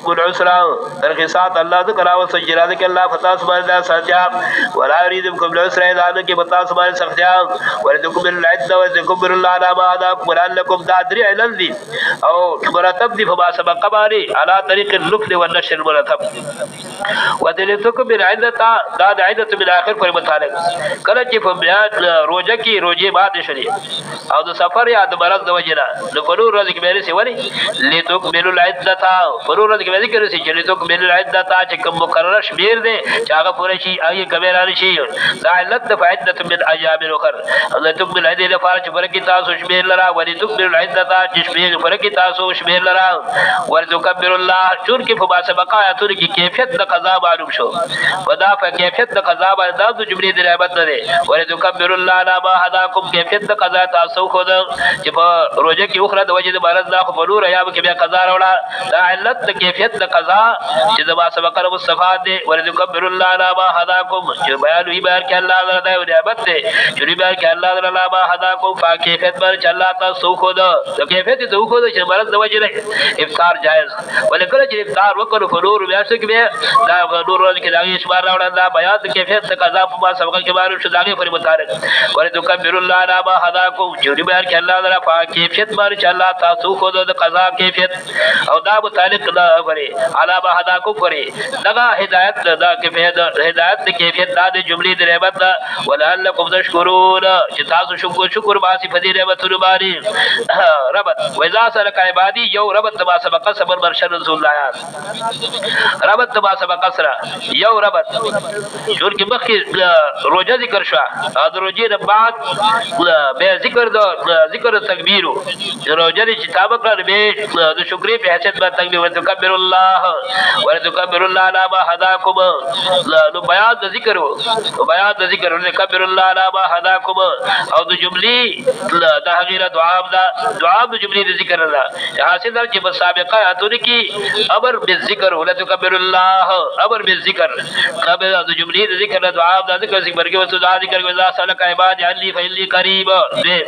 العسرى ترك سات الله ذكر وسجل ذلك الله فتاس ما سجى ولا يريد بكم العسر إذا أنك فتاس ما سجى ولتكبر العدة ولتكبر الله على ما هداكم ولعلكم تعدري الذي أو مرتب دي فما سبق باري على طريق اللفل والنشر المرتب ودلتكبر عدة داد عدة من آخر پر متعلق کله چې په بیان روزه کې روزه ماته شری او د سفر یا د مرض د وجنه نو په نور ورځ کې مې رسي ولی لتکملوا العدة په نور ورځ کې مې ذکر رسي چې لتکملوا العدة چې کوم مقرره شمیر دی چې هغه پوره شي هغه کبیره شي دا علت د فائدت من ایام الاخر لتکمل العدة لپاره چې پوره کې تاسو شمیر لرا ولی تکملوا العدة چې شمیر پوره کې تاسو شمیر لرا ورتکبر الله چون کې په سبقه آیاتونو کې کیفیت د قضا معلوم شو ودا په کیفیت د قضا باندې د جملې د نعمت نه ولتکبر الله على ما هداكم کیفیت د قضا تاسو خو د چې په روزه کې اخرى د وجه د مرض دا خو په نور ایام کې بیا قضا راوړه دا علت د کیفیت د قضا چې د ما سبق مصطفی دی ولتکبر الله على ما هداكم چې بیان وی بیان کې الله تعالی د نعمت دی چې بیان کې الله تعالی ما هداكم په کیفیت باندې الله تاسو خو د کیفیت د خو د چې مرض د وجه نه افطار جائز ولکه چې افطار وکړو په نور بیا څه کې دا نور ورځ کې دا اشمار راوړل دا بیان د کیفیت د قضا په ما سبق کې معلوم شو داغه پر مطابق ولتکبر الله على ما هداكم چې بیان کې الله تعالی په کیفیت باندې چې الله تاسو خو د قضا کیفیت او دا متعلق دا غري على ما هداكم غري دغه هدایت دا کیفیت هدایت د کیفیت د جملې د نعمت ولعلکم تشکرون چې تاسو شکر باسي په دې نعمتونو باندې ربط وإذا سلك عبادي یو ربط ما سبق صبر مرشد رسول الله ربط ما سبق سره یو ربط شور کې مخکې روزه ذکر شو د روزې نه بعد به ذکر تکبیر روزه چې کتاب کړ به د شکرې په حیثیت باندې تکبیر وتکبر الله ورتکبر الله على ما هداكم نو بیان د ذکر او بیان د ذکر وتکبر الله على ما هداكم او د جملې د غیره دعا د جملې د ذکر الله حاصل در چې په سابقه اتونه کې امر بالذکر ولتکبر الله امر بالذکر قبل د جملې د ذکر دعا د ذکر ذکر کې وسو د ذکر کې ذا سلک عباد علی فإني قریب دې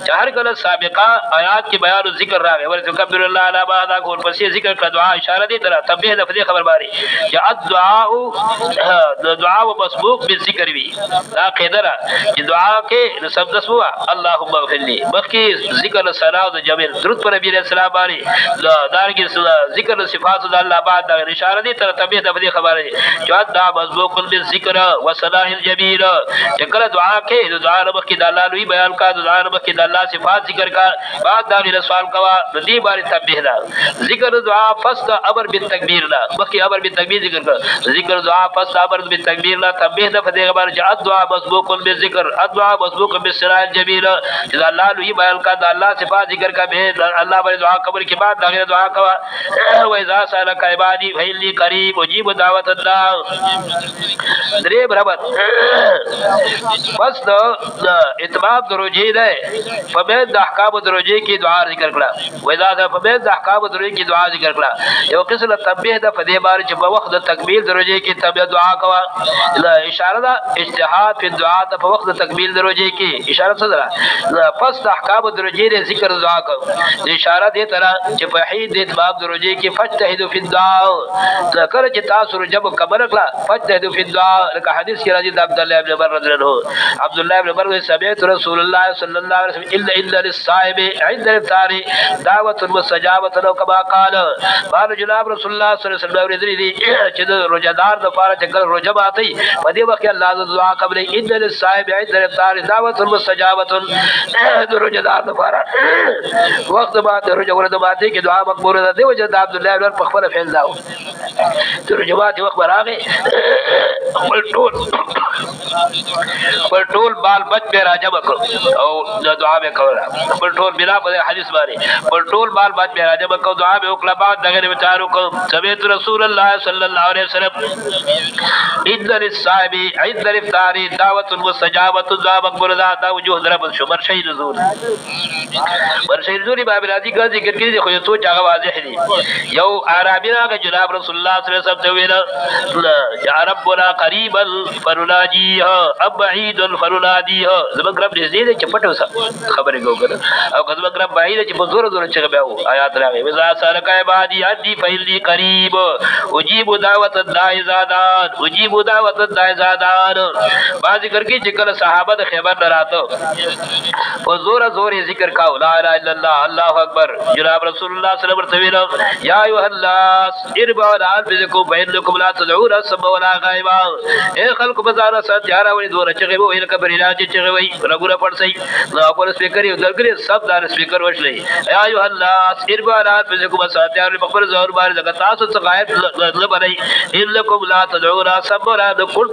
چهار کله سابقه آیات کې بیان ذکر راغی ولتکبر الله على ما هداكم پسې ذکر کا دعا اشاره دي تر تنبیه د دې خبر باري چې الدعاء د دعا مسبوق بالذکر وی دا قدره چې دعا کې سب دسو اللهم اغفر لي مخکې ذکر ثنا د جمیل درود پر نبی رسول الله باندې دار کې ذکر صفات د الله بعد د اشاره دي تر تنبیه د دې خبره چې دا مسبوق بالذکر وصلاح الجمیل چې کله دعا کې د دعا رب کې د الله لوی بیان کا د دعا رب کې د الله صفات ذکر کا بعد دا غیر سوال کوا د دې باندې تنبیه دا ذکر دعا فست امر بالتکبیر لا مخکې امر بالتکبیر ذکر کا ذکر دعا فست امر بالتکبیر لا تنبیه د دې خبره چې دعا مسبوق بالذکر دعا مسبوق بالصلاح الجمیل چې الله لوی بیان کا د الله صفات ذکر کا به الله باندې دعا قبول کې بعد دا غیر دعا کوا و اذا سالک عبادی فإني قریب اجیب دعوت الله درې برابر بس د اتمام دروجی ده په به د احکام دروجی کې دعا ذکر کړه و اذا د په به د احکام دروجی کې دعا ذکر کړه یو قسم تنبیه ده په دې بار چې په وخت د تکمیل دروجی کې تبه دعا کوا اشاره ده اجتهاد په دعا ته په وخت د تکمیل دروجی کې اشاره څه ده پس د احکام دروجی له ذکر دعا کو اشاره دې ترا چې په حید د اتمام دروجی کې فجتهدوا فی الدعاء ذکر چې تاسو جب کمر کړه فجتهدوا فی الدعاء لکه حدیث کې راځي د عبد الله ابن عمر رضی الله عنه عبد الله ابن عمر سمعت رسول الله صلی الله علیه وسلم الا للصائم عند الافطار دعوه مستجابه لو كما قال قال جناب رسول الله صلی الله علیه وسلم ورته چې د روزدار د لپاره چې کله روزه ماتي په دې وخت الله د دعا قبل الا للصائم عند الافطار دعوه مستجابه د روزدار لپاره وخت بعد روزه ورته ماتي کې دعا مقبوله ده دی وجه د عبد الله ابن په خپل فعل داو تر جماعت وخت راغی خپل ټول بال بچ به راجم کړ او دعا به کوله خپل ټول بلا په حدیث باندې خپل ټول بال بچ به راجم کړ دعا به وکړه بعد دغه وچارو کو سمعت رسول الله صلی الله علیه وسلم اذن للصائم عند الافطار دعوه مستجابه دعا مقبوله دا وجوه ضرب شمر شی نزول ورشي نزول باب راضی کا ذکر کړي خو یو څه هغه واضح دي یو عربی راغی جناب رسول الله صلی الله علیه وسلم ویل یا ربنا قریبا فنناجی فيه ام بعيد فنناديه زمن رب دې چې پټو سره خبرې کوو او زمن رب بعيد چې په زور زور چې بیا آیات راغلي وذا سالک عبادي ادي فإني قريب اجيب دعوت الداعي اذا دعان اجيب دعوت الداعي اذا دعان با ذکر کې چې کله صحابه د خیبر نه راته په زور زور ذکر کاو لا اله الا الله الله اکبر جناب رسول الله صلی الله علیه وسلم یا ایها الناس اربعوا الان بذكم بينكم لا تدعون السماء ولا غائبا اے خلق بازار سات یارا وې دوه چغه وې لکه بریلا چې چغه وې رګوره پړسي نو پر سپیکر یو درګری سب دار سپیکر وشلې یا ایها الناس اربعوا الان بذكم سات یارا په خبر زور باندې دغه تاسو څخه غائب لبرای انکم لا تدعون السماء ولا دقل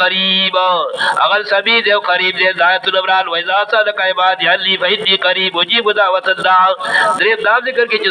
قریب اگر سميع دی قریب دی ذات الابرار وایذا سالک عباد علی فإني قریب اجیب دعوت الداع درې دا ذکر کې چې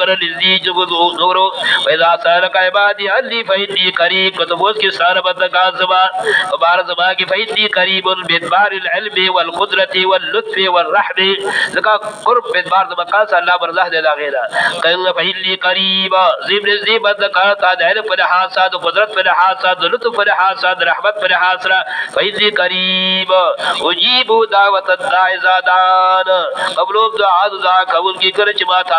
کړل دې جو نورو وایذا سالک عباد علی فإني قریب کو ته وس کې ساره بدګا زما مبارک زما کې فإني قریب بدبار العلم والقدرة واللطف والرحم ذکا قرب بدبار د مقاصد الله برزه دے لاغیرا کله فإني قریب زیب زیب ذکر تا د علم پر حاسد قدرت پر حاسد لطف پر حاسد رحمت پر حاسد فإني قریب اجیب دعوت الداعی زادان قبل دعا قبول کی کر چې ما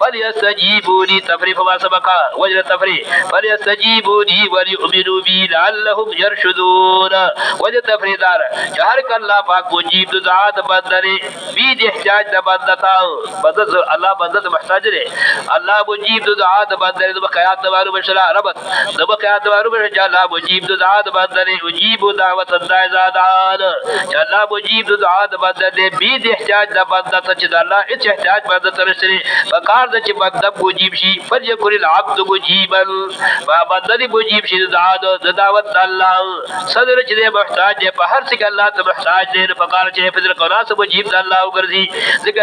فليستجيبوا تفریف ما سبق وجر تفریف فليستجيبوا وليؤمنوا بي لعلهم يرشدون وجر تفریف دار هر کله پاک مجیب دعا د بندره بی د احتیاج د بندتا بندت الله بندت محتاج دی الله مجیب دعا د بندره د بقیات د وارو بشرا ربط د بقیات د وارو بشرا الله مجیب دعا د بندره اجیب دعوت الداعی زادان الله مجیب دعا د بندره بی د احتیاج د بندتا چې الله هیڅ احتیاج بندت رسري فکار د چې مطلب مجیب شي فليكن العبد مجيبا بندري مجیب شي دعا د دعوت الله صدر چې محتاج دی په هر څه کې الله ته محتاج دی فکار چې فضل قناس مجیب الله وګرځي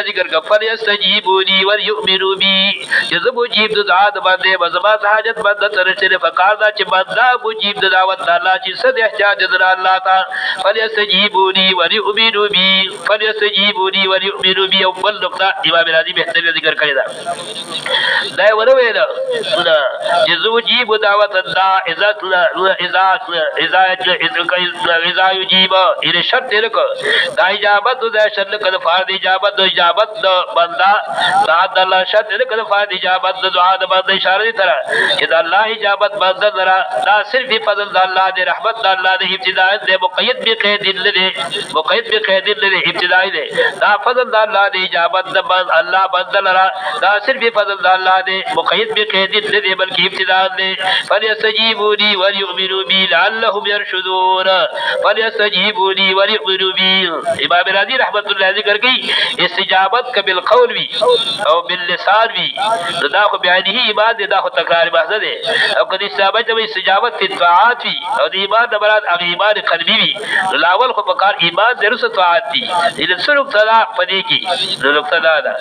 ذکر کفر یستجیبونی وليؤمنوا بی چې مجیب دعا د باندې مزما حاجت بنده ترشته فکار دا چې بنده مجیب د دعوت الله چې صد احتیاج د الله تا فليستجیبونی وليؤمنوا بی فليستجیبونی وليؤمنوا بی اول نقطه امام راضی بهتر ذکر کړی دا دا ونه ویل چې مجیب دعوت الله اذا یجیب الى شرط لك دا اجابت د شرط کله فرض اجابت د اجابت د بندا ذات الله شرط کله فرض اجابت د دعا د بندا اشاره تر چې د الله اجابت بندا درا دا صرف فضل د الله د رحمت د الله د ابتداء د مقید به قید لري مقید به قید لري ابتداء دی دا فضل د الله د اجابت د الله بندا لرا دا صرف فضل د الله د مقید به قید لري بلکې ابتداء دی فليستجيبوني وليؤمنوا بي لعلهم يرشدون فليستجيبوني وليؤمنوا بي امام راضی رحمت الله ذکر کی استجابت کا بالقول بھی او باللسان بھی دا خو بیانه ایمان دا خو تکرار محض ده او کدی استجابت د استجابت فی الطاعات بھی او د ایمان د مراد هغه ایمان قلبی بھی لاول خو پکار ایمان د رس طاعات دی ان سلوک طلاق پدې کی نو نقطه دا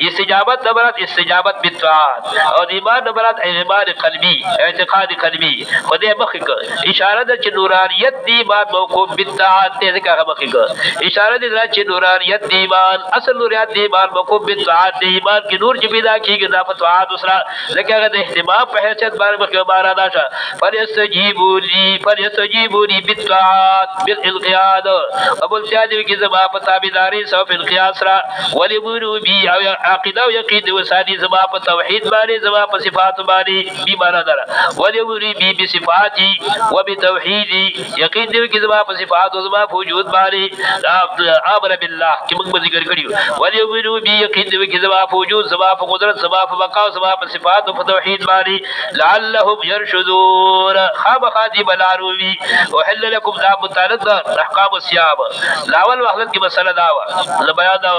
استجابت د مراد استجابت بالطاعات او د ایمان د مراد ایمان قلبی اعتقاد قلبی خدای مخک اشاره ده چې نورانیت دی ما موقوف بالطاعات ته ځکه مخک اشاره ده چې نورانیت دی ایمان اصل نورانیت دی ایمان موقوف بالطاعات دی ایمان کی نور چې پیدا کیږي دا فتوحات دوسرا ځکه هغه د اهتمام په حیثیت باندې مخکې بار ادا شه فليستجيبوا لي بالطاعات بالانقياد ابو الجاد کی زما په تابعداري سو په انقياد سره وليبرو بي او عقیده او یقین او سادي زما په توحید باندې زما په صفات باندې بي معنا دره وليبرو بي بصفاتي وبتوحيدي یقین دی کی زما په صفات او زما په وجود باندې امر بالله کی موږ ذکر کړیو وليبرو بي یقین دی کی زما په وجود زما په قدرت زما په بقا زما په صفات او په توحید باندې لعلهم يرشدون خامخادي بلاروي وحل لكم ذا متعلق احکام الصيام لاول وحلت کی مسله دا و بیان دا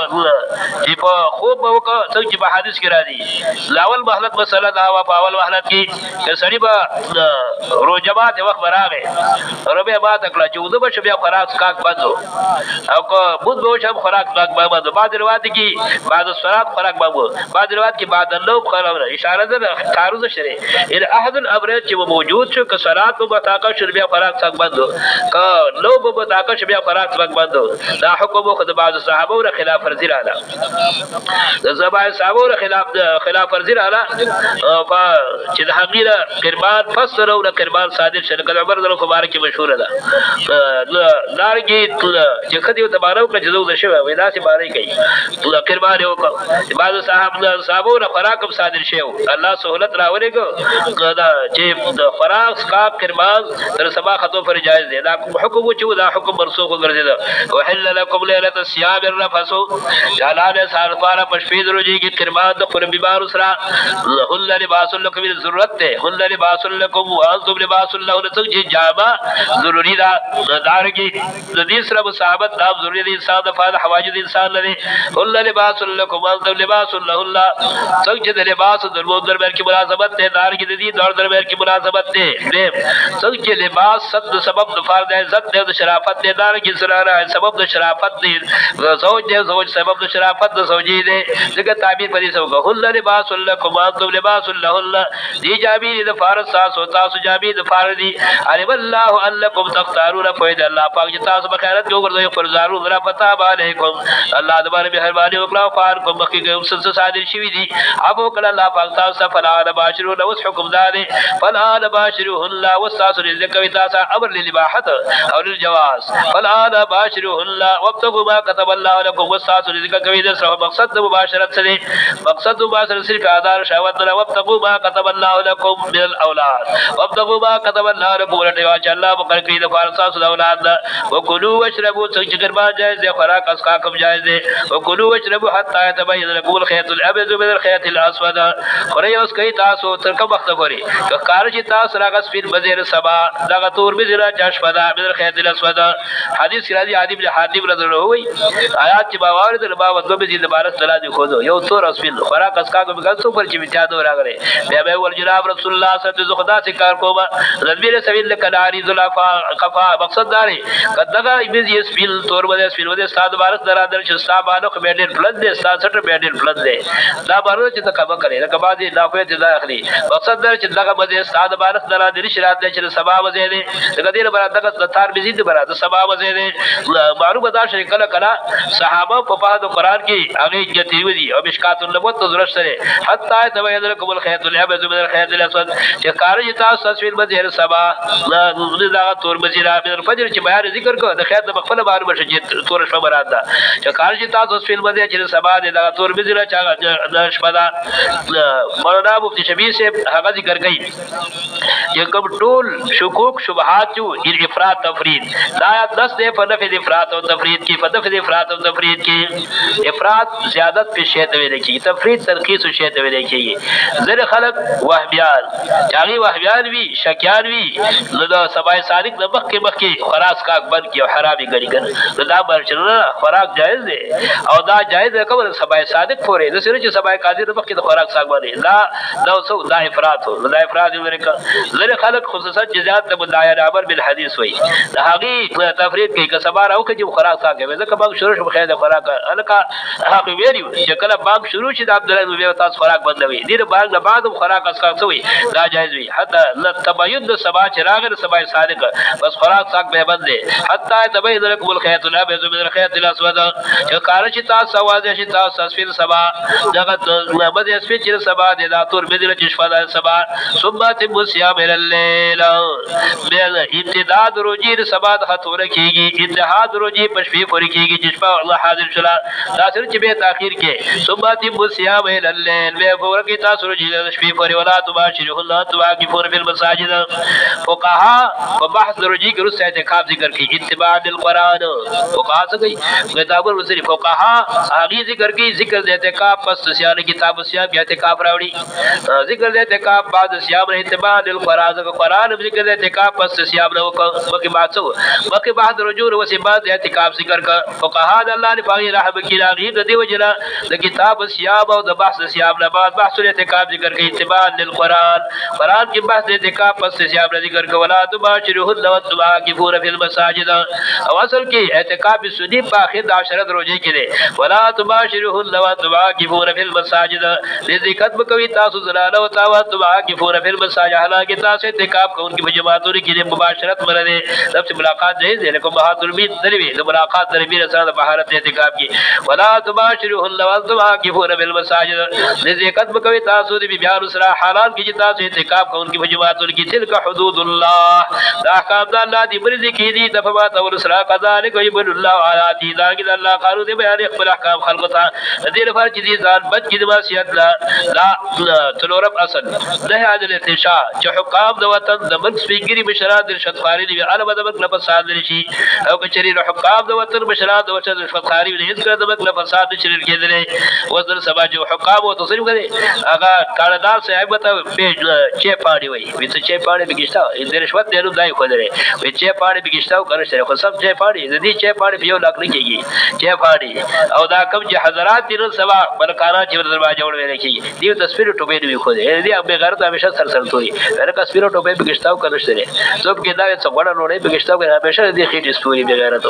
چې په خوب وکړه څنګه په حدیث کې راځي لاول وحلت مسله دا و په اول وحلت کې سړي به روزمات وخت براغه ربه ما تکړه چې وځو به بیا خوراک کاک بندو او کو بود به شم خوراک کاک بندو بعد روایت کې بعد الصلاه خوراک بندو بعد روایت کې بعد اللوب خوراک اشاره ده تعرض شری ان احد الامر چې موجود شو که صلات په بتاقه شر بیا خوراک کاک بندو که لوب په بتاقه شر بیا خوراک کاک بندو دا حکم خو د بعض صحابه او خلاف فرض رااله زبای صابور خلاف ورزی رااله چې د حقیره قربان فسر او قربان صادق شرکت عمر رضی الله مبارک مشهور ده لارګي چې خدي ته بارو کړه جزو د شوه ودا سي باري کوي قربان یو کو بعض صحابو نه خوراک صادر شیو الله سہولت راولېګو دا چې د خوراک کا قربان تر سبا خطو پر جائز دی دا حکم چې دا حکم منسوخ ګرځیدا وحل لكم ليله الصيام الرفث جلاله سارفاره پشفید روجي کی قربان د قرب بیمار سرا هل لباس لكم من ضرورت ده هل لباس لكم وانتم لباس لهم چې جامه ضروري دا دارګي د دې سره مصاحبت دا ضروري دي انسان د فاده حواجز انسان لري هل لباس لكم وانتم لباس لهم څنګه د لباس د درمیان کې مناسبت ده دارګي د دې دور درمیان کې مناسبت ده څنګه لباس صد سبب د فرد عزت ده د شرافت ده دارګي سره سبب د شرافت ده زوج ده زوج سبب د شرافت د زوجي ده څنګه تعبیر پدې سو هل لباس لكم وانتم لباس لهم دي جابي د فارس تاسو تاسو جابي د فاردي علم الله انکم تختارون فید الله پاک چې تاسو بخیرت جو ګرځي فرزارو را پتا علیکم الله د باندې مهرباني وکړه فار کوم مخکې سنس صادر شوی دي ابو کله الله پاک تاسو فلا باشرو نو حکم دار فلا باشرو الله واساس رزق کوي تاسو امر للاباحه او للجواز فلا باشرو الله وابتغوا ما كتب الله لكم واساس رزق کوي د سره مقصد د مباشرت سره مقصد مباشرت صرف آدار شهوت نه وابتغوا ما كتب الله لكم من الاولاد وابتغوا ما كتب الله لكم ولټوا چې الله مقرر کړی د فارسا سود اولاد وکلوا واشربوا څنګه قربان جائز دی خوراک اسکا کوم جائز دی وکلوا واشربوا حتى يتبين لكم الخيط الابيض من الخيط الاسود خوري اوس کوي تاسو تر کوم وخت غوري که کار چې تاسو راغس فیر بزیر سبا دغه تور بزرا چشپدا من الخيط الاسود حدیث راځي عادی بن حاتم رضی الله وی آیات چې باور د با ودو به د بارس تعالی دی خو یو تور اسفل خوراک اسکا کوم ګل پر چې میتادو راغره بیا به ول جناب رسول الله صلی الله علیه وسلم خدا سے کار کوما ربیر سبیل کلاری ذلفا قفا مقصد داري کداغه ایمز اسفل تور بده اسفل بده استاد بارس درادر چې صاحبانو کو بیډر بلند دي 67 بیډر بلند دي دا بارو چې تکبه کوي دا کبادي نافه دي داخلي مقصد در چې دغه بده استاد بارس درادر شرات چې سبا وځي دي دغه دې برا دغه تار بيزيد برا د سبا وځي دي معروف دا شریک کله صحابه په فهد قران کې هغه جتی ودي او مشکات النبوت ضرورت سره حتی تبين لكم الخيط الابيض من الخيط الاسود چې کارج تاسو تصویر بده سبا دا تور مزیرا من الفجر چې بیان ذکر کو د خیر د مخفل بار بشه چې تور شپه مراد ده چې کارج تاسو تصویر بده چې سبا دا تور مزیرا چې د شپه دا مولانا مفتی شبیر سے هغه ذکر کوي چې کوم ټول شکوک شبهات جو افراط تفرید دا 10 دے فنف افراط او تفرید کی فنف افراط او تفرید کی افراط زیادت په شی ته ویل کی تفرید ترخیص شی ته ویل کی زر خلق وهبیان چاغي وهبیان وی شکیان وی نو دا سبای صادق د مخکې خراس کا بند کی او حرامي غړي کړه دا برچنه خوراک جائز دی او دا جائز دی کوم سبای صادق پورې د سره چې سبای قاضي د مخکې د خوراک ساګ باندې دا سو دا افراط هو دا افراط ورکه زر خلق خصوصا جزات د مدعی امر بالحديث وی دا هغه تفرید کې کسبار او کې خوراک ساګ وي ځکه باغ شروع شو خیر د خوراک الکا هغه ویری چې کله باغ شروع شي د عبد الله بن تاسو خوراک بندوي دې باغ نه بعد خوراک اسکا سوی دا جائز وی حتی تبین د سبا چراغ سبا صادق بس خوراک ساګ به بندي حتی تبین لكم الخيط الابيض من الخيط الاسود چې کار چې تاسو واځي چې تاسو تصویر سبا دغه بده اسفیر چې سبا د داتور بدل چې شپه سبا ثم تم صيام الليل بل ابتداء روزي سبا د خطور کیږي انتها روزي پښفي پوری کیږي چې شپه الله حاضر شلا دا سر چې به تاخير کې ثم تم صيام الليل به پور کې تاسو روزي د شپې پوری ولا تباشر الله تواقفون في المساجد فقها په بحث روزي کې رسې اعتکاف ذکر کوي اتباع القران فقها څه کوي کتاب الوزري فقها هغه ذکر کوي ذکر د اعتکاف پس سیان کتاب سیان کې اعتکاف راوړي ذکر د اعتکاف بعد سیام اتباع القران قران ذکر د اعتکاف پس سیام نو مکه بعد څه مکه بعد رجوع وسی بعد اعتکاف ذکر کا فقها د الله لپاره رحم کی راغي د دی وجلا د کتاب سیام او د بحث سیام نه بعد بحث الاعتکاف ذکر کوي اتباع للقران قران کې بحث اعتکاف پس سیام ذکر کو ولا تباشروا التواقفون في المساجد او اصل کې اعتکاف سنی په اخر 10 روزه کې دی ولا تباشروا التواقفون في المساجد ذکر کوي تاسو زلاله او تواقفون في المساجد حالانکه تاسو اعتکاف کوونکی په جماعتونو کې مباشرت مرنه لفظ ملاقات جایز دی لیکن بہادر بھی دروی ملاقات دربی رسال بہارت اعتکاف کی ولا تباشروا وانتم عاكفون بالمساجد نزیکت بکوی تاسو دی بیان سرا حالان کی تاسو اعتکاف کون کی جماعتوں کی تلک حدود اللہ دا احکام دا اللہ دی مرضی کی دی دفما تور سرا کذالک یبن اللہ آیاتی دا کہ اللہ قانون دی بیان خپل احکام خلق تا دیر فر چیز ځان بچ کی معصیت لا تلورب اصل نه عادل ارتشاء چې حکام د وطن د ملک سپیګری مشرات رشوت خاری دی علم د ملک فساد لشي او کچری حکام د وطن مشرات د وطن رشوت خاری نه هیڅ کړه د ملک فساد شریر کېدل وزن سبا جو حکام او تصریف کړي هغه کاردار صاحب ته چې پاړي وي وڅ چې پاړي بګشتا د رشوت دیرو دای خو درې وي چې پاړي بګشتا او کنه خو سب چې پاړي د دې چې پاړي یو لاک نه کېږي چې پاړي او دا کم چې حضرات تیر سبا بلکانا چې دروازه جوړ ویل کېږي دیو تصویر ټوبې دی خو دې دې به غرض همیشه سر سر توي ورکه تصویر ټوبې بګشتا او کنه شته څوک کې دا څه وړه نوړې بګشتا او همیشه دې خېټې ستوري به غیرت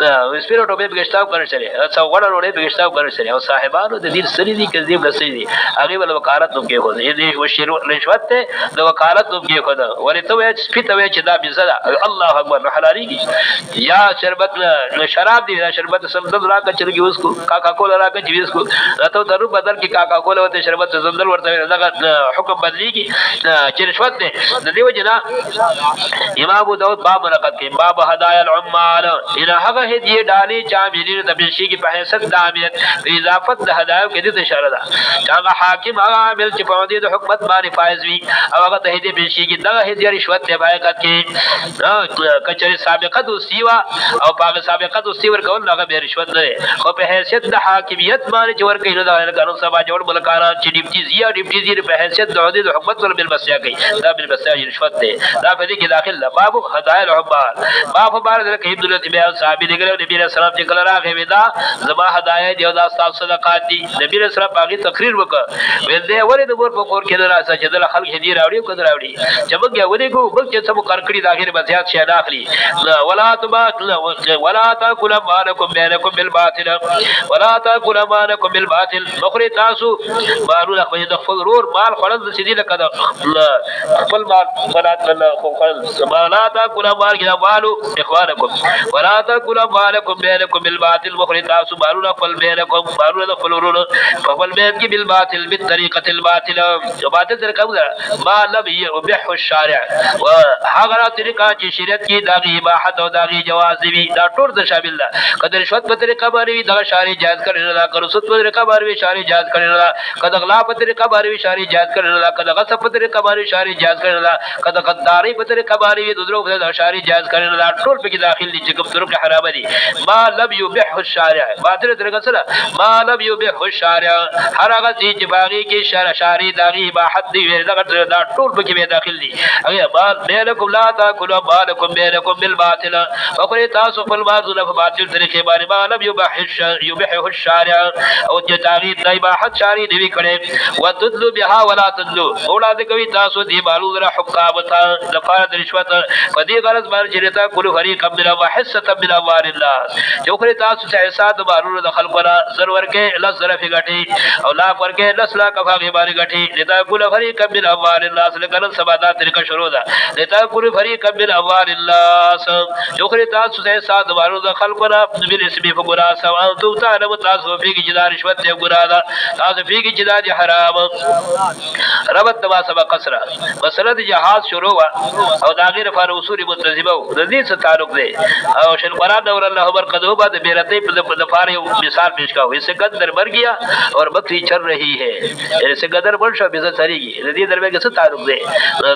دا تصویر ټوبې بګشتا او کنه شته څو وړه نوړې بګشتا او کنه شته او صاحبانو د دې سری دي کې دې بلسې دي هغه ول وکالت نو کې خو دې وشیرو رشوت ته د وکالت نو کې خو دا ورته وې سپیته وې چې دا بزدا الله اکبر حلالي یا شربت شراب دی شربت سمدل راکا چرګي اوس کو کاکا کولا راکا چې اوس کو راته درو بدل کې کاکا کولا وته شربت سمدل ورته دغه حکم بدلیږي چې رشوت ده د دیو جنا امام ابو داود باب رقم کې باب هدايا العمال ان هغه هدیه ډالي چاملین د بشي کې په حیثیت د عامیت په اضافت د هدايا کې د اشاره ده هغه حاکم هغه عامل چې په دې د حکومت باندې فائز وي او هغه ته هدیه بشي کې دغه هدیه رشوت ته بایقت کې کچري سابقه دوسی وا او په سابقه دوسی ور کول هغه به رشوت نه خو په حیثیت د حاکمیت باندې چې ور کوي دا قانون سبا جوړ ملکانه چې ډیپټي زیر په حیثیت د عہدې د حکومت ور بالبسیا کوي دا بالبسیا رشوت ده دا په دې کې داخل ده باب هدايا العمال باب بار د کې عبد الله بن صاحب دغه نبی رسول الله چې کله راغی ودا زما هدايا دی او دا تاسو صدقات دي نبی رسول الله باغی تقریر وکړ ول دې ورې د ور په کور کې راځه چې د خلک هدي راوړي کو راوړي چې موږ یې ولې کو بل چې سم کارکړي داخله بزیات شي داخلي ولا تبا ولا تاكل مالكم بينكم بالباطل ولا تاكل مالكم بالباطل مخري تاسو مالو خپل د خپل رور مال خلل د سیدی لکه خپل مال بنات الله ولا تاكل مالو اخوانكم ولا تاكل مالكم بينكم بالباطل مخري تاسو مالو خپل بينكم مالو د خپل رور خپل بيت کې بالباطل بالطريقه الباطله باطل طریقه ما لم يبح الشارع وهغه طریقه چې شریعت کې دغه اباحت او دغه جواز دی دا ټول د شامل ده کله رشوت په طریقه باندې دغه شارع جائز کړي نه کړو سود په طریقه باندې شارع جائز کړي نه کله غلا په طریقه باندې شارع جائز کړي نه کله غصب په طریقه باندې شارع جائز کړي نه کله غداری په طریقه باندې د درو په شارع جائز کړي نه ټول په کې داخل دي چې کوم طرق حرام دي ما لم يبح الشارع باطل طریقه سره ما لم يبح الشارع هر هغه چې باغی کې شارع دغه اباحت دی دغه ټول په کې داخل دي هغه ما بينكم لا تاكلوا مالكم بينكم بالباطل وقال تاسو په باطل په باطل طریقې باندې ما لم يبح الشارع او چې تاغید د اباحت شارع دی کړي وتدلوا بها ولا تدلوا اولاد کوي تاسو دی مالو در حکام ته لفظ رشوت په دې غرض باندې چې تا کول فریق من وحصه من اموال الناس جو کړي تاسو چې حساب مالو د خلقنا ضرور کې لس ظرف غټي او لا ورکه لس لا کفاغي باندې غټي لتا کول فریق من اموال الناس لکه سبادا طریقه شروع ده لتا کول فریق من اموال الناس جو کړي تاسو چې حساب مالو د خلقنا بل اسمي فقرا سواء تو تعلم تاسو فيك جدا رشوت ته ګرا ده تاسو فيك جدا دي حرام ربط ما سبق قصرا مسله جهاد شروع او دا غیر فار اصول متزبه د دې څخه تعلق دی او شل قران اور الله اکبر قدو بعد بیرته په فار مثال پیش کا ویسے قدر مر گیا اور بکری چر رہی ہے ایسے قدر بن شو بزت سریږي د دې دربه کې څه تعلق دی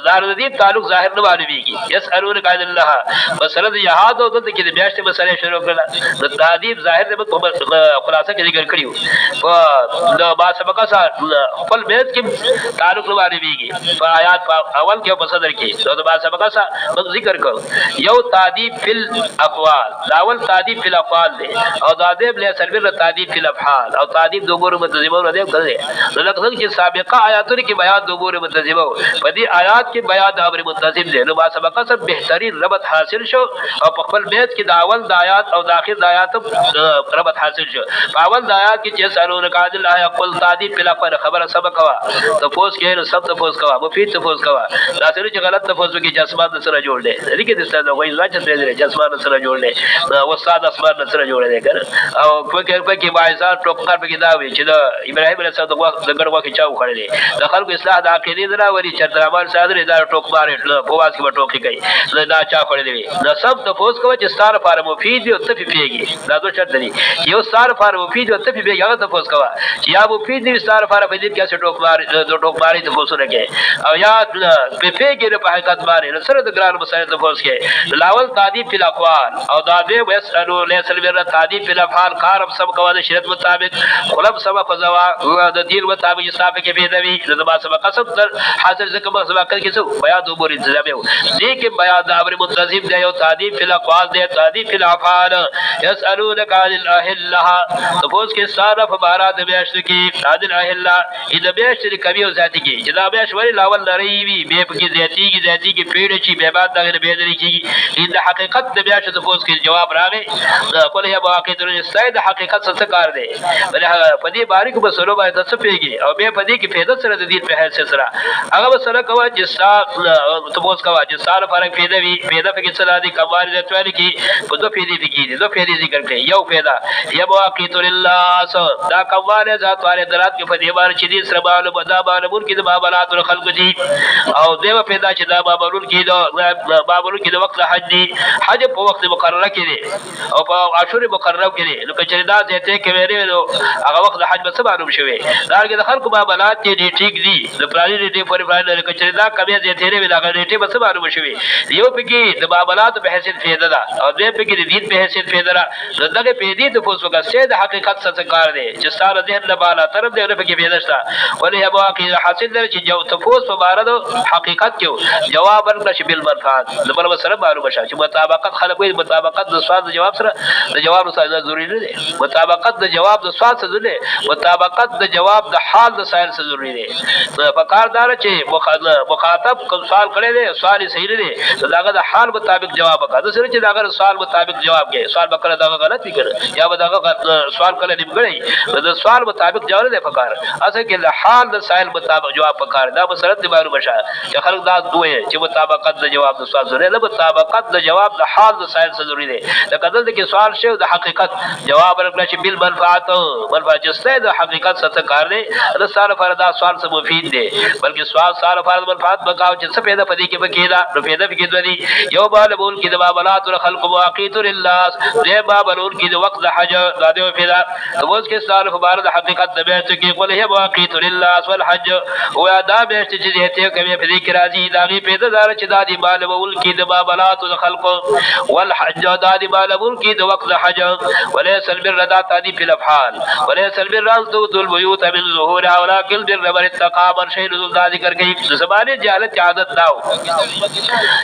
دا د دې تعلق ظاهر نه معلومیږي يسالون قال الله مسله جهاد او د کې بیاشته مسله شروع کړه د تعذيب ظاهر د خلاصه کې ذکر کړیو په د با سبقه سره خپل بیت کې تعلق نه معلومیږي په آیات اول کې په صدر کې د با سبقه سره ذکر کړو یو تعذيب فی الاقوال داول تعذيب فی الافعال دی او تعذيب له سلبی تعذيب فی الافعال او تعذيب دوه ګورو متذبو نه دی کړی لکه څنګه چې سابقه آیاتونو کې بیان دوه ګورو متذبو په دې آیات کې بیان د امر متذب دی نو با سبقه سره بهترین ربط حاصل شو او په خپل بیت کې د اول د آیات او د اخر د آیات ربط حاصل شو په اول د آیات کې چې سالون قاد الله یقول تعذيب بلا پر خبر سبق وا تفوس کې نو سب تفوس کوا مفید تفوس کوا دا سره چې غلط تفوس کې جسمات سره جوړ دی لکه د استاد وایي لا چې دې جسمات سره جوړ دی او استاد اسمان سره جوړ دی کنه او په کې بایزار ټوکر پکې دا وي چې د ابراهیم علیه السلام د ګډ غوښې چا وخوړلې د خلکو اصلاح د عقیدې نه راولي چې عبدالرحمن صادري دا ټوکمار په واس کې به ټوکې کوي دا چا خوړلې وي د سب تپوس کوه چې ستا لپاره مفید وي او ته پرې پوهېږي دا دوه شرط دي یو ستا لپاره مفید وي او ته پرې پوهېږي هغه تپوس کوه چې یا مفید نه وي ستا لپاره په دې کې هسې ټوکماري تپوسونه کوي او یا پرې پوهېږي نه په حقیقت باندې نو سره د ګرانو مسایلو تپوس کوي لاول تعدیب فی الاقوال او دا دویم ویسألو لیس البر تعدیب فی الافعال کار هم سم کوه د شریعت مطابق خلب سم قضوا د دین مطابق اسلام کې پیدا وي د ما سبق قسم حاصل ځکه ما سبق کې څه بیان د امور انتظام یو دې کې بیان د امر منتظم دی او تعدیب فی الاقوال دی تعدیب فی الافعال یسألونک عن الاهله تپوس کې ساره په بارا د میاشت کې عن الاهله اذا میاشت کمی او ذاتی کې چې دا میاشت ولی لاول لري وي به په ذاتی کې پیډ شي به بعد دغه به لري کې ان حقیقت د میاشت تپوس کې جواب راغی کله یا واقع تر استاد حقیقت څه کار دی په دې باریک په سره باندې څه پیږي او به په دې کې پیدا سره د دې په حیثیت سره هغه سره کوي چې تپوس کوي چې ساره فرق پیدا وي پیدا په کې سره دي کمال د تواني کې په دوه پیدا دي کې دوه پیدا ذکر کړي یو پیدا یا واقع تر الله دا کمال ذات واره درات کې په دې باندې چې دې سره باندې بدا باندې مون کې د بابلات خلق دي او دیو پیدا چې دا بابلون کې د وخت حج دي حج په وخت مقرره کې دي او په اشهر مقرره کې دي نو کچې دا ته کې ویری نو هغه وخت حج به څه معلوم شوی دا کې د خلکو بابلات دي ټیک دي د پرانی دي په پرانی کچې دا کمه دي ته ویل هغه دې به څه معلوم شوی یو پکې د بابلات په حیثیت پیدا ده او دې پکې د دین په حیثیت پیدا ده دغه پیدا د پوسوګه سي د حقیقت څخه کار دی چې ساره ذهن نه بالا طرف دې نه پکې پیدا شته ولې هغه واقع حاصل دی چې جو تفوس په بار د حقیقت کې جواب ورکړي بل مرفات د بل سره معلومه شي چې مطابقت خلک وي مطابقت د سوال د جواب سره د جواب سره ضروري نه دی مطابقت د جواب د سوال سره ضروري مطابقت د جواب د حال د سائل سره ضروري دی په کاردار چې مخاطب کوم سوال کړي دی سوال صحیح دی داغه د حال مطابق جواب وکړه سره چې داغه سوال مطابق جواب کوي سوال وکړه داغه غلط وکړي یا داغه سوال کړي نیمګړی د سوال مطابق جواب دی فکر اصل کې د حال د سائل مطابق جواب وکړه دا مسرت دی معلومه شه چې خلک دا دوی چې مطابقت د جواب د سوال ضروري ده مطابقت د جواب د حال د سائل سره ضروري دی دا کدل کې سوال شی د حقیقت جواب ورکړي چې بل منفعت چې د حقیقت سره کار دی د سره فردا سوال سره مفید دی بلکې سوال سره فرض منفعت بکاو چې څه پیدا پدې کې بکیدا نو پیدا پکې دوی یو بال بول کې د بابلات خلق مواقیت لله دې بابلون کې د وخت د حج دا دی پیدا اوس کې سره فبار د حقیقت د بیت کې قول هي مواقیت لله والحج او دا به چې دې ته کوي پدې کې راځي دا غي پیدا دار چې د دې بال بول کې د بابلات خلق والحج دا دې بال بول کې د وخت د حج وليس البر ذات تعدي في الافعال وليس البر ان تؤتوا البيوت من ظهورها ولكن البر من اتقى من شيء ذو ذکر کوي د زمانه جهالت عادت داو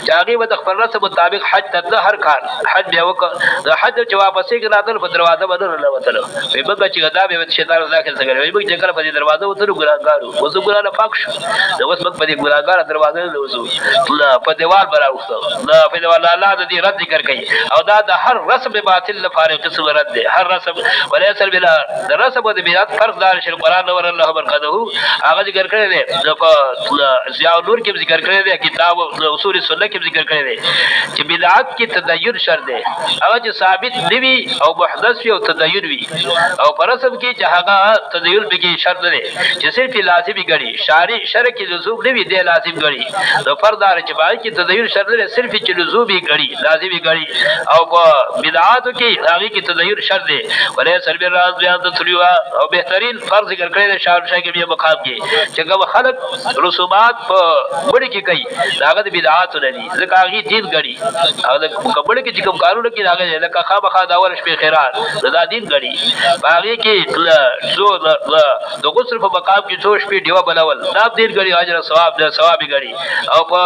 چاغي به خپل رسم مطابق حج ته هر کار حج بیا وک د حج چې واپسې کړه په دروازه باندې وروته وي بګه چې دا به شیطان داخل څنګه وي بګه چې کله په دروازه وته ګراګارو وځو ګرانه پاک شو نو اوس په دې ګراګار دروازه نه وځو په دیوال براوسته دا په دیوال الله د دې رد ذکر کوي او دا د هر رسم باطل لپاره قسم رد دی هر رسم وليس بلا د رسم د بیات فرق دار شل قران ور الله برکته هغه ذکر کړی دی په ضیاء نور کې ذکر کړی دی کتاب اصول سنت کې ذکر کړی دی چې بدعت کې تدین شرط دی هغه چې ثابت نوي او محدث وي او تدین وي او پر رسم کې چې هغه تدین به کې شرط دی چې صرف لازمي غړي شرع کې لزوم نوي دی لازم غړي نو فردار چې باندې کې تدین شرط دی صرف چې لزومي غړي لازمي غړي او په بدعات کې هغه کې تدین شرط دی ولې سلبي راز بیان د تلوا او بهترین فرض ذکر کړی دی شاعر کې به مقام کې چې کوم خلق رسومات په وړي کې کوي داغه د بدعات نه دي ځکه هغه دین غړي او د کبړ کې چې کوم کارونه کې راغلي لکه خامخا دا ور شپې خیرات دا دین غړي هغه کې زو د غسل په مقام کې څو شپې دیوا بلول دا دین غړي اجر ثواب د ثواب غړي او په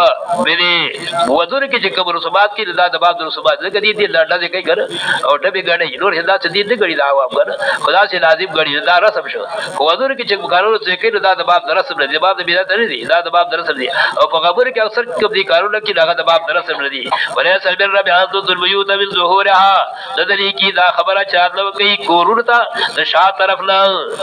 دې وذور کې چې کوم رسومات کې دا د باب رسومات ځکه دې لړل دې کوي ګر او ټبي غړي نور هدا څه دین غړي دا عوام ګر خدا سي لازم غړي دا رسم شو وذور کې چې کارونه کوي دا د باب رسم نه دی باب د بدعت نه دی دا د باب رسم دی او په خبره کې اکثر کوم دي کارونه کې دا د باب رسم نه دی ولې سلبر رب حضرت البيوت من ظهورها د دې کې دا خبره چارلو کوي کورونه ته د شا طرف نه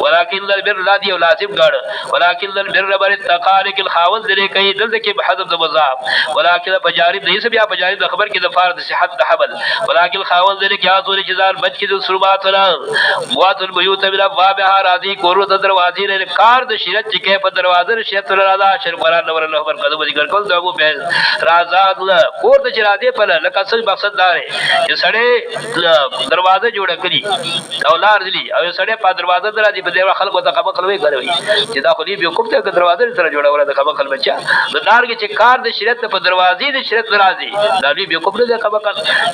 ولکن البر لا دی لازم غړ ولکن البر بر التقالق الخاوز دې کوي دلته کې بحذف د مضاف ولکن بجارب دې سبیا بجارب د خبر کې د فرض صحت د حمل ولکن خاوز دې کې اذور جزار بچ کې د سربات نه واtul buyut min abwabiha راضی کورو ته دروازې نه کار د شریعت چې کې په دروازه شریعت راځه شر قران نور الله پر قدم ذکر کول دا وو په رازاد کور د چرادې په لکه څه مقصد دار چې سړی دروازه جوړ کړي او لار دي او سړی په دروازه درځي په دې خلکو ته خبر خلوي کوي چې دا خو دې یو کوم ته دروازه سره جوړول د خبر خل بچا د دار کې چې کار د شریعت په دروازې د شریعت راځي دا دې یو کوم ته خبر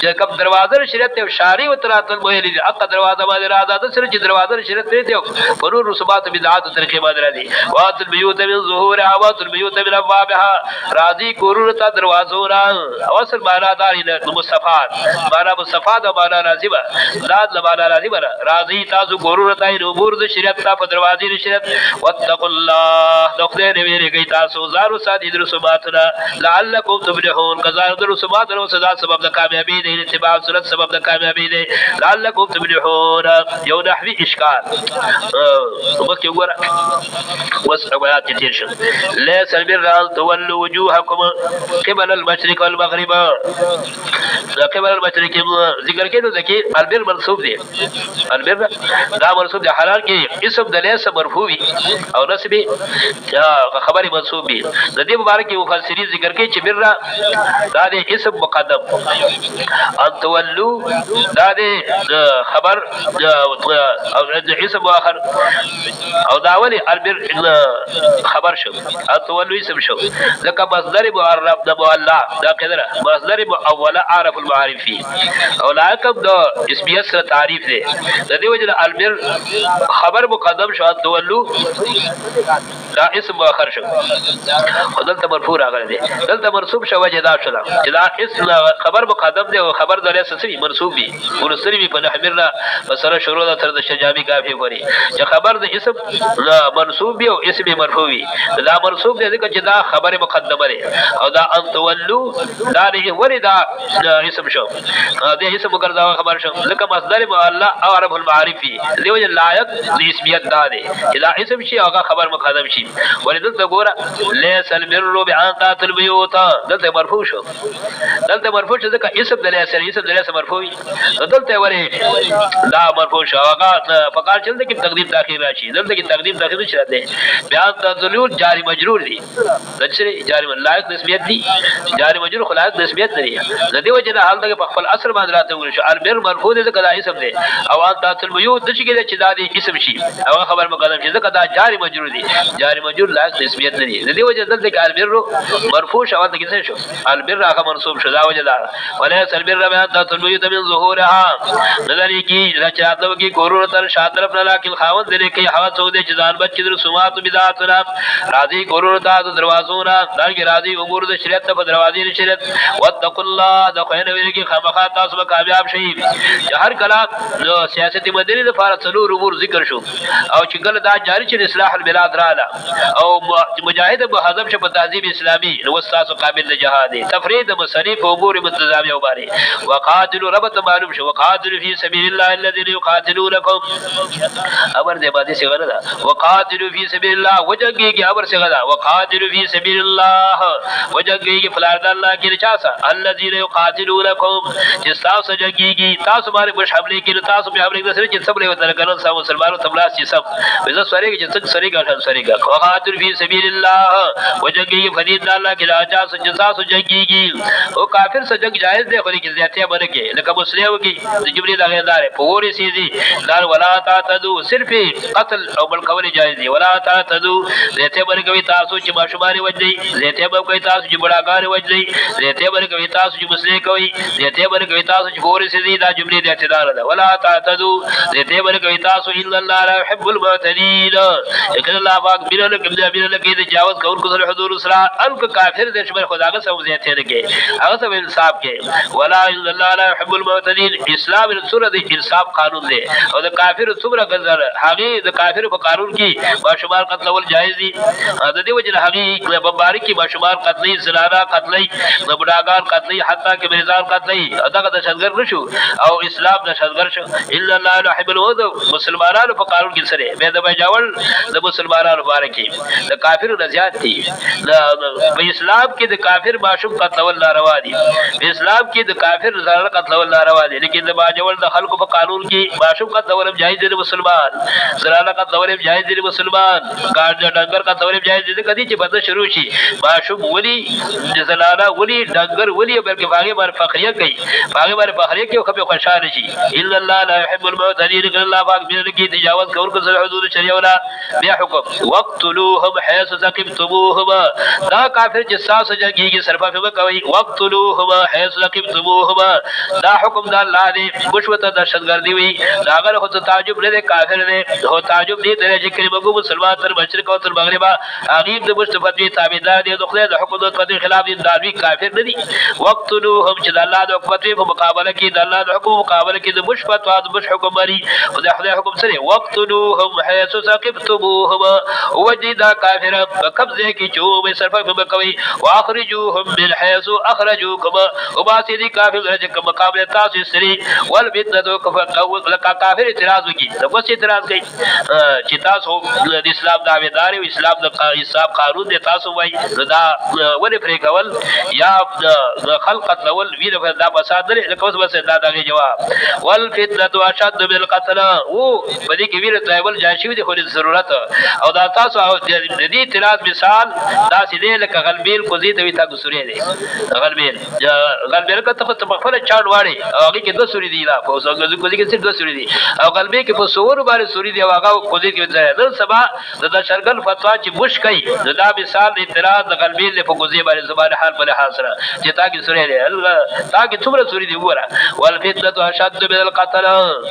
چې کوم دروازه شریعت او شاری و تراتل ویلي اق دروازه باندې راځه سره چې دروازه شریعت دی فرور رسوبات بدعات طریقې باندې راځي وات البيوت من ظهورها وات البيوت من ابوابها راضي کورو ته دروازو را اوصل معنا دار مصطفات معنا مصطفات او معنا راضي با ذات معنا راضي با راضي تاسو کورو ته امور د شریعت په دروازې د شریعت واتقوا الله دخله ویری کوي تاسو زارو ساتي د رسوباتنا لعلكم تفلحون کزار د رسوبات او سزا سبب د کامیابی دی اتباع سنت سبب د کامیابی دی لعلكم تفلحون یو نحوی اشکال وبك يقرأ وسعبات تيرشن ليس البر أن تولوا وجوهكم قبل المشرق والمغرب قبل المشرق ذكر كده ذكي البر منصوب دي البر دا منصوب دي حلال کې اسم د ليس مرفوع او نسبي خبر منصوب دي د دې مبارک مفسرین ذکر کوي چې بر دا د اسم مقدم ان تولوا دا د خبر او اسم اخر او داولی البر خبر شو اتولو اسم شو لکه مصدر معرب د مولا دا کده مصدر اول عارف المعارف فی او لاکم دو اسمیت سره تعریف دی د دې وجه البر خبر مقدم شو اتولو دا اسم مؤخر شو دلته مرفوع راغلی دی دلته منصوب شو وجه دا شو چې دا اسم خبر مقدم دی او خبر د لسه سوي منصوب دی ورسری په نحمرنا بسره شروع د تر د شجابی کافی غوري چې خبر د اسم منصوب او اسم مرفوع دا منصوب دی ځکه چې دا خبر مقدمه ده او دا ان تولو دا نه وردا اسم شو دا اسم ګرځا خبر شو لکه مصدر الله او عرب المعارف دی وجه لایق د اسمیت دا دی چې دا اسم شي او خبر مقدم شي ولدلته ګوره ليس البر بان تات البيوت دلته مرفوع شو دلته مرفوع شو ځکه اسم د ليس اسم د ليس مرفوع دلته وری دا مرفوع شو هغه فقال چلته کې تقدیم داخل راشي دلته کې تقدیم داخل نشي راځي بیان تذلول جاری مجرور دي دچري جاری لایق نسبیت دي جاری مجرور خلایق نسبیت لري د دې وجه نه حال دغه په خپل اصل باندې راته ول شو البر مرفوع دي ځکه دا اسم دي او ان تات البيوت د شي کې چې دا دي اسم شي او خبر مقدم شي ځکه دا جاری مجرور دي جاری مجرور لایق نسبیت لري د دې وجه دلته کې البر مرفوع شو د کې شو البر هغه منصوب شو دا وجه دا وليس البر بان تات البيوت من ظهورها نظر کی رچاتو کی کورو تر شاطرف نه لکه خاوند دې کې هوا څو دې چې ځان بچ در سمات بدعتنا راضي کورو ته دروازو نه دغه راضي امور د شریعت په دروازې شریعت واتقوا الله د خوین ویل کې خامخا تاسو به کامیاب شئ هر کله سیاست مدني د فارغ څلور امور ذکر شو او چې کله دا جاری چې اصلاح البلاد رااله او مجاهد به حذف شه په تهذیب اسلامي نو تاسو قابل د جهاد تفرید مصریف امور متضامنه وباره وقاتلوا رب معلوم شو وقاتلوا فی سبیل الله الذين يقاتلونكم امر دې باندې څنګه ده وقاتلوا فی سبیل الله وجنګي امر څنګه ده وقاتلوا فی سبیل الله وجنګي فلارد الله کې چاسا الذين يقاتلونكم چې تاسو جنګي تاسو باندې په حمله کې تاسو په حمله کې چې صبر وته کنه تاسو مسلمانانو تبلاس چې سب وزه سوري کې چې سوريګا سوريګا وقاتلوا فی سبیل الله وجنګي فرید الله کې راځه چې تاسو جنګي او کافر سره جنگ جائز دی خو کې زیاتیا باندې کې لکه مسلمانو کې د جبري دغه دار په وری سي دي دار ولا تعتدوا صرف قتل او بل کول جائز دی ولا تعتدوا زیاتیا باندې کوي تاسو چې ماشومان وځي زیاتیا باندې کوي تاسو چې بڑاګار وځي زیاتیا باندې کوي تاسو چې مسلمان کوي زیاتیا باندې کوي تاسو چې وری سي دي دا جبري د اعتدال ده ولا تعتدوا زیاتیا باندې کوي تاسو ان الله لا يحب المعتدين اکل الله پاک بیرل کې د جاوز کول کو حضور اسرا ان کافر د شمل خداګه سم زیاتیا نه کې هغه سم انصاف کې ولا ان الله لا يحب المعتدين اسلام رسول د انصاف قانون دی او د کافر څومره ګذر هغه د کافر په قانون کې ماشومان قتل ول جایز دي د دې وجه هغه بمبارک کې ماشومان قتلې زلانا قتلې بډاګان قتلې حتی کې مریضان قتلې دغه د شذګر نشو او اسلام د شذګر شو الا الله يحب الوضع مسلمانانو په قانون کې سره به د بجاول د مسلمانانو باره کې د کافر رضایت دي په اسلام کې د کافر معشوق قتل ناروا دي په اسلام کې د کافر زړه قتل ناروا دي لیکن د باجول د خلکو په قانون کې معشوق قتل جایز دي مسلمان زړه قتل جایز دي مسلمان ګاډ ډنګر قتل جایز دي کدي چې بد شروع شي معشوق ولي زلاله ولي ډنګر ولي بلکې باغې باندې فخریه کوي باغې باندې فخریه کوي خو په خوشاله شي الا الله لا يحب المعتدين ان الله پاک دې کې تجاوز کوونکو سره حدود شریعه بیا حکم وقتلوهم حيث ثقفتموهم دا کافر چې ساس جنگيږي صرفه به کوي وقتلوهم حيث ثقفتموهم دا حکم د الله دی مشوته دهشتګردي وي دا اگر هو تعجب نه کافر نه هو تعجب دې درې چې کلمه مسلمان تر مشرق او تر مغرب غیب د مستفدی تابعدار دي د خدای د حکم د خلاف دي دالوی کافر نه دي وقتلوهم چې د الله د حکم په مقابله کې د الله د حکم مقابله کې د مشفت او د مش حکم لري خدای حکم سره وقتلوهم حيث ثقفتموهم وجدا کافر قبضه کې چوب صرفه به کوي واخرجوهم من حيث اخرجوكم وباسدي کافر چې مقابله تاسو سره والبدت كفقوا لك کافر اعتراض وکي د کوم اعتراض کوي چې تاسو د اسلام دعویدار او اسلام د حساب قانون د تاسو وای دا ولې پرې کول یا د خلقت اول ویره دا فساد لري لکه اوس بس دا دغه جواب والفتنه اشد بالقتل او په دې کې ویره تایول جاشي دي خو ضرورت او دا تاسو د دې اعتراض مثال دا سیده لکه غلبیل کو زی ته وی تاسو سوري دي غلبیل کته په مخفله چاډ واړي هغه کې 2 سوري دي لا په اوسه کو دي کې 2 سوري دي او غلبی کې په سور باندې سوري دي هغه کو دي کې ځای سبا د شرګل فتوا چې بوش کوي دا مثال اعتراض د غلبیل په کوزي باندې زبان حال په لحاظ سره چې تاکي سوري دي تاکي څومره سوري دي وره والفتنه اشد بالقتل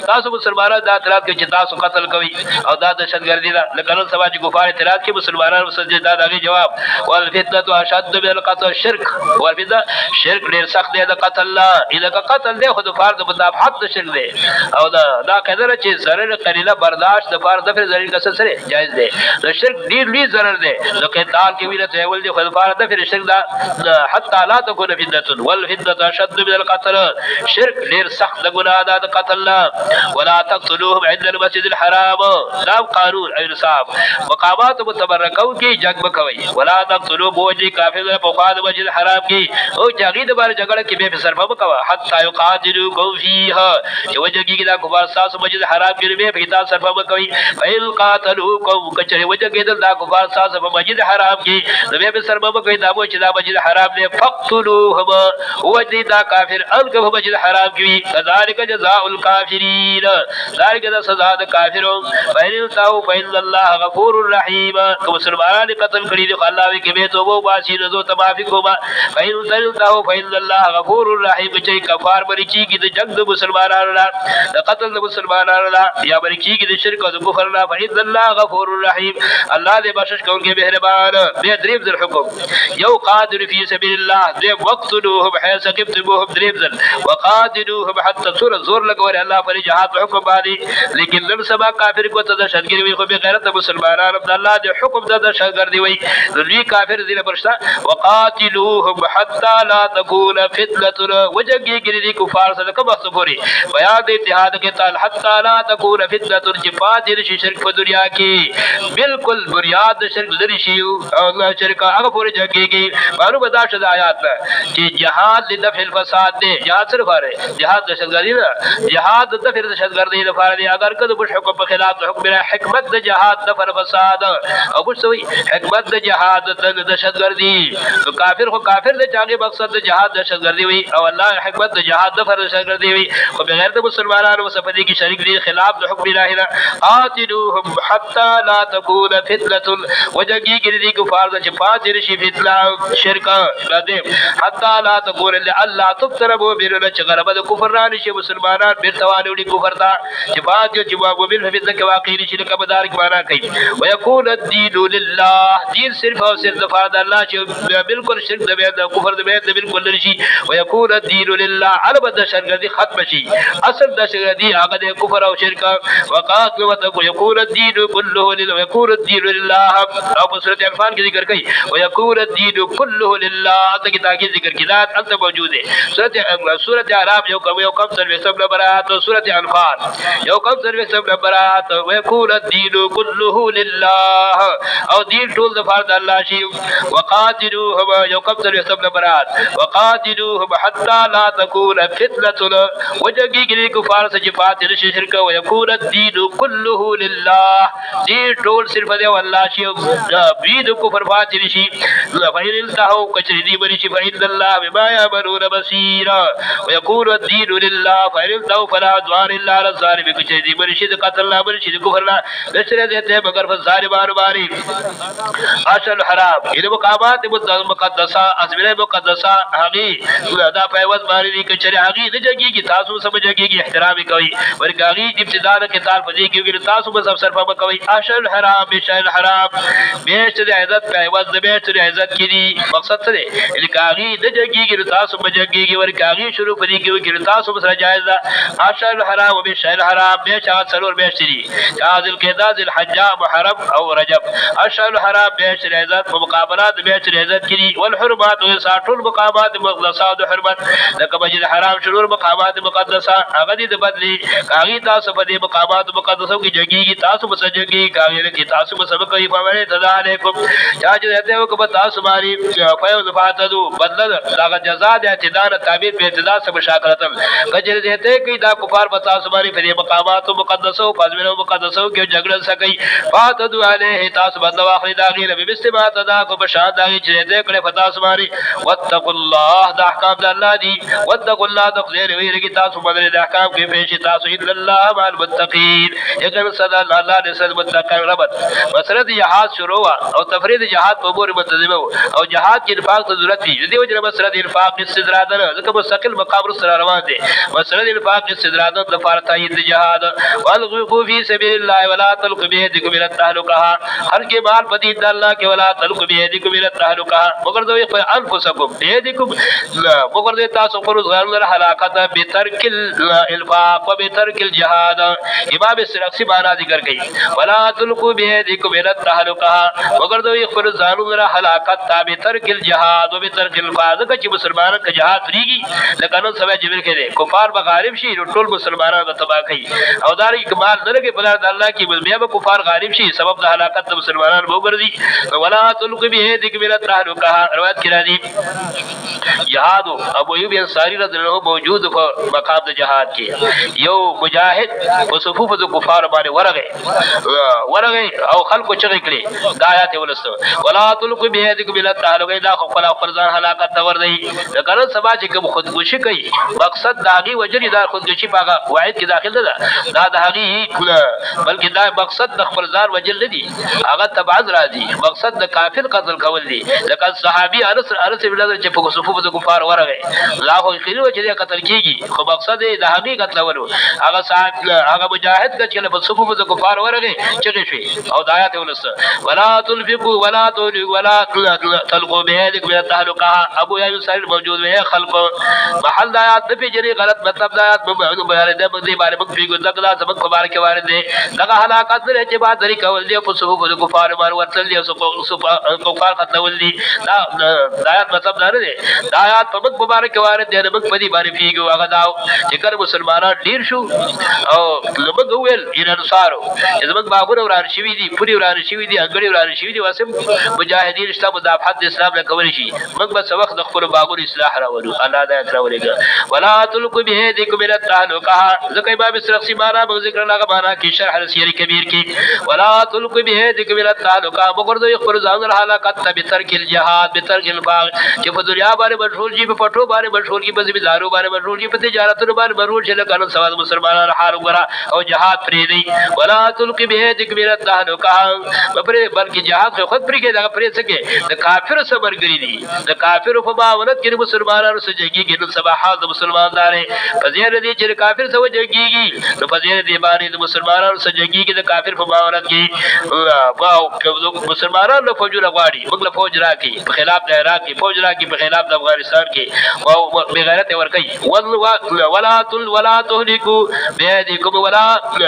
تاسو مسلمانانو دا اعتراض کې چې تاسو قتل کوي او دا دهشتګردي ده لکه نن سبا چې ګفار اعتراض کې مسلمانانو سجده دغه جواب والفتنه اشد بالقتل شرک والفتنه شرک ډیر سخت دی د قتل لا اذا قتل دی خو د فرض مطابقت د شرک دی او دا قدر چې ضرر قلیله برداشت د فرض د ضرر کسر سره جایز دی د شرک ډیر لوی ضرر دی د قتال کې ویله ته ول دی خو د فرض د شرک دا حتی لا تكون فتنه والفتنه اشد من القتل شرک ډیر سخت د ګناه د قتل لا ولا تقتلوهم عند المسجد الحرام دا قانون او انصاف مقامات متبرکو کې جنگ وکوي ولا تقتلوا بوجي کافر په خوا د مسجد الحرام کې او جګړه د بار جګړه کې به صرفه وکوا حتی يقاتلوكم فيها چې وجګي دا کفار تاسو مسجد الحرام کې به په تاسو صرفه وکوي فإن قاتلوكم کچره وجګي دا کفار تاسو په مسجد الحرام کې به صرفه وکوي دا مو چې دا مسجد الحرام نه فقتلوهم وجدي دا کافر الګ په مسجد الحرام کې كذلك جزاء الكافرين ذلك دا سزا د کافرو فإن تاو فإن الله غفور رحیم که مسلمانان قتل کړي دي الله وی کې به توبه واسي نو ته معافي کوما فإن تاو فإن الله غفور رحیم چې کفار بری کیږي د جنگ د مسلمانانو لا د قتل د مسلمانانو لا یا بری کیږي د شرک او د کفر لا فإن الله غفور رحیم الله دې بخشش کوونکی مهربان به دریم ذل حکم یو قادر فی سبیل الله دې وقتلوهم حيث ثقفتموهم دریم ذل وقاتلوهم حتى زور لګور الله پر جهاد حکم باندې لیکن نن سبا کافر کو ته دهشتګری وي خو به غیرت مسلمانانو د الله د حکم د دهشتګردي وي دوی کافر دي پرشتا وقاتلوهم حتى لا تكون فتنه وجګي دي کفار سره کوم صبوري بیان د اتحاد کې تعال حتى لا تكون فتنه جفات شرک په دنیا کې بالکل بنیاد شرک لري شي او الله شرک هغه پورې جګيږي معلومه ده چې آیات چې جهاد لدفع الفساد دي جهاد سره فاره جهاد دهشتګردي نه جهاد د دفع دهشتګردي لپاره دي اگر کله بش حکم په خلاف حکم حکمت د جهاد د پر فساد او بشوي حکمت د جهاد د دهشتګردي تو کافر خو کافر د چاغي مقصد د جهاد دهشتګردي وي او الله حکمت د جهاد د پر دهشتګردي وي خو بغیر د مسلمانانو صفدي کې شریک دي خلاف د حکم الهي قاتلوهم حتى لا تكون فتنه وجګي ګرځي کفار د چپات رشي فتنه شرک بعدين حتى لا تكون الله تبتربوا بيرل چغرب د کفر راني شي مسلمانان بیرتوانه وړي کفر تا چپات جو جواب وبال فتنه کې واقعي شي د کبدار کې معنا کوي ويكون الدين لله دین صرف او صرف د فرض الله چې بالکل شرک د بیان د کفر د بیان د بالکل لري ويكون الدين لله البد شرک ختم شي اصل د شرک دی هغه د کفر او شرک وقات ويكون الدين كله لله ويكون الدين لله او په سورۃ انفال کې ذکر کوي ويكون الدين كله لله ته کې تاکي ذکر کړه انت موجود ہے سورۃ اعراف یو کم سر سب برات سورۃ انفال یو کم سر سب برات ويكون الدين كله لله الله او دین ټول د فرض الله شي وقاتلوهم يقتل يسبل برات وقاتلوهم حتى لا تكون فتنه وجګي کفار سره پات نشي شرک او يكون الدين كله لله دین ټول صرف دی والله شي بيد کفر پات نشي فإن انتهوا کچري دي بني شي فإن الله بما يعملون بصير ويكون الدين لله فإن انتهوا فلا عدوان الا على الظالمين کچري دي بني شي قتل الله بني شي کفر لا نشره دیتے مگر فظالمان باری اشهر الحرام ان مقامات مقدسه ازمنه مقدسه هغي دا پیوز باری دي کچري هغي د جګي کی تاسو سمجھږي احترام کوي ورګاغي ابتداء کتاب پدې کې تاسو به سب صرفه کوي اشهر الحرام بشهر الحرام بیشت د عزت پیوز د بیشت د عزت کې دي مقصد څه دی الګاغي د جګي کی تاسو سمجھږي ورګاغي شروع پدې کې تاسو سره جایز ده اشهر الحرام وبشهر الحرام بیشت سرور بیشت دي ذل القعده ذل الحجه محرم او رجب اشهر الحرام بیشت عزت مقابلات بیشت عزت کې والحرمات وساټول مقامات مقدسات حرمت لکه مسجد حرام شرور مقامات مقدسه هغه دي د بدلی کاغي تاسو په دې مقامات مقدسو کې جګيږي تاسو مسجدي کاغي کې تاسو مسبق کوي په وړه تدا علیکم چا چې ته وکړه تاسو باندې فیض فاتدو بدل دا جزاء د اعتدال تعبیر په اعتدال سره مشاکرتم کجره دې ته کې دا کفار په تاسو باندې په دې مقامات مقدسو فازمنو مقدسو کې جګړه سکی فاتدو علیه تاسو بدل واخلي دا غیر به استماع تدا کو بشاد دا چې دې کړه په تاسو باندې واتقوا الله د احکام د الله دي واتقوا الله د خیر ویریږي تاسو بدل د احکام کې پیش تاسو الا الله مع المتقين یقین صدا الله دې صد متقین ربط مسله جهاد شروع او تفرید جهاد په امور منتظمه او جهاد کې انفاق ته ضرورت دي دې وجه مسله انفاق استدراده ځکه مستقل مقام سره روان دي مسله انفاق استدراده د لپاره تایید جهاد والغفو فی سبیل الله ولا تلقوا بيدكم الى التهلكه هر کې مال بدی د الله کې ولا تلقوا بيدكم الى التهلكه مگر دوی په انفسکم بيدكم مگر دوی تاسو پر ځان هلاکت به ترک الانفاق و به ترک الجهاد امام سرخسی معنا ذکر کړي ولا تلقوا بيدكم الى التهلكه مگر دوی پر ځان هلاکت به ترک الجهاد و به ترک الانفاق چې مسلمانانو کې جهاد ریږي لکه نو سبا جبر کړي کفار بغارب شي ټول مسلمانانو تباہ کوي او داري کمال نه کې بلار د الله کې بیا به کفار غالب شي سبب د هلاکت د مسلمانانو وګرځي ولا تلقوا بيدكم الى التهلكه روایت کړه دي جهاد ابو ایوب انصاری رضی الله عنه موجود په مقام د جهاد کې یو مجاهد په صفوف د کفار باندې ورغه او خلکو چغې کړي د آیات ولسته ولا تلقوا بيدكم الى التهلكه دا خپل فرزان هلاکت ته ور دی د کله سبا چې کوم خودکشي کوي مقصد داغي وجري دا خودکشي باغه واحد کې داخل ده دا داغي بلکې دا مقصد د خپل ځان وجل نه دي هغه تبعض راځي مقصد د کافر قتل کول دي لکه صحابي انس بن چې په صفوف د کفار ورغه لا خو خېلو چې قتل کیږي خو مقصد د حقیقت لولو هغه صاحب هغه مجاهد چې په صفوف د کفار ورغه چې شي او د آیات ولسته ولا تنفقوا ولا تولوا ولا تلقوا بيدكم الى التهلكه ابو ايوب سائل موجود ہے خلق محل آیات په جری غلط مطلب آیات په بیان ده په دې باندې په پیګو دغلا سبق مبارک وارد دي دغه هلاکت لري چې بعد لري کول دي په صفوف د کفار مار ورتل دي او کفار قتلول دي دا آیات مطلب نه دي دا آیات په مبارک وارد دي په دې باندې پیګو هغه دا چې کله مسلمانان ډیر شو او لمغه ویل ان انصارو زموږ بابور وران شوی دي پوری وران شوی دي انګړي وران شوی دي واسم مجاهدین اسلام مدافعت اسلام له کول شي موږ به سبق د خپل بابور اصلاح راوړو الله دا راولېګا ولا تلقوا بيدكم الى التهلكه ذکر باب سرخسی معنا به ذکر لغه معنا کی شرح السیر کبیر کی ولا تلقوا بيدكم الى التهلكه مگر دوی خپل ځان هلاکت ته به ترک الجهاد به ترک الباغ چې په دنیا باندې مشغول جی په پټو باندې مشغول کی په زمیدارو باندې مشغول کی په تجارتونو باندې مشغول چې لکه سواد مسلمانانو حال وګرا او جهاد پرې دی ولا تلقوا بيدكم الى التهلكه بلکې جهاد خود پرې کې دغه پرې سکے د کافر صبرګری دي د کافر په باورت کې مسلمانانو سره جګیږي نو صباحات د مسلمانانو په زیره دي چې کافر سره جګیږي نو په زیره دي باندې د مسلمانانو سره جګیږي د کافر په باورت کې واو مسلمانانو له فوج راغړي موږ له فوج راکې په خلاف د عراق کې فوج راکې په خلاف د افغانستان کې او بغیرت ورکې ولا تهلكوا بيدكم ولا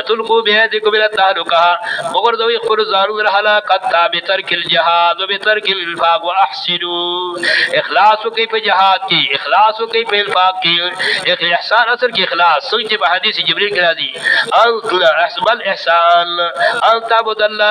تلقوا بيدكم الى التهلكه مگر دوی خپل ځانونه هلاکت به ترک الجهاد و به ترک الانفاق واحسنوا اخلاص کوي په جهاد کې اخلاص کوي په انفاق کې احسان اصل کې اخلاص څنګه په حدیث جبرئیل کې راځي ان احسن الاحسان ان تعبد الله